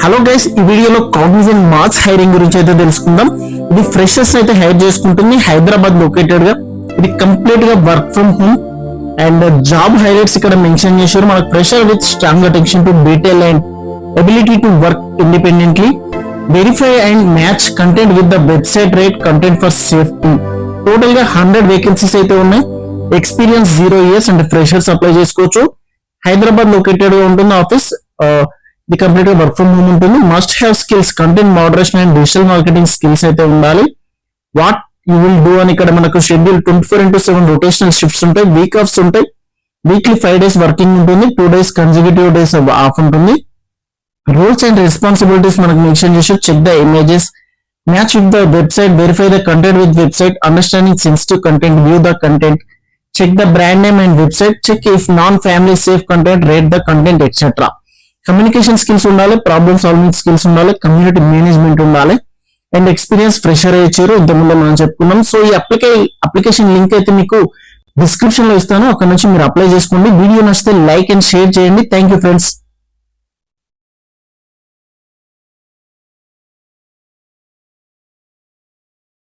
Hello guys, ఈ వీడియోలో Cognizant mass hiring గురించి అయితే తెలుసుకుందాం. ఇది ఫ్రెషర్స్ అయితే హైర్ చేసుకుంటుంది హైదరాబాద్ లొకేటెడ్ గా. ఇది కంప్లీట్ గా work from home and job highlights ఇక్కడ మెన్షన్ చేశారు. మనకు fresher with strong attention to detail and ability to work independently, verify and match content with the website rate content for safety. Total గా 100 vacancies అయితే ఉన్నాయి. Experience 0 years and freshers apply చేసుకోవచ్చు. Hyderabad located గా ఉంటుంది office. ఇది complete గా work from home ఉంటుంది. Must have skills content moderation and digital marketing skills అయితే ఉండాలి. వాట్ యూ విల్ డూ అని ఇక్కడ మనకు షెడ్యూల్ 24/7 రొటేషనల్ షిఫ్ట్స్ ఉంటాయి, వీక్ ఆఫ్స్ ఉంటాయి. వీక్లీ 5 days వర్కింగ్ ఉంటుంది, 2 days కన్సిక్యూటివ్ డేస్ ఆఫ్ ఉంటుంది. రోల్స్ అండ్ రెస్పాన్సిబిలిటీస్ మనకు మెన్షన్ చేసి check the images, match with the website, verify the content with website, understanding sensitive content, view the content, check the brand name and website, check if non family safe content, rate the content etcetera. Communication skills ఉండాలి, problem solving skills ఉండాలి, community management ఉండాలి and experience fresher ఇచ్చారు. ఇంతకుముందు మనం చెప్పుకున్నాం. So ఈ application link అయితే మీకు డిస్క్రిప్షన్ లో ఇస్తాను, అక్కడ నుంచి మీరు అప్లై చేసుకోండి. వీడియో నచ్చితే లైక్ అండ్ షేర్ చేయండి. Thank you friends.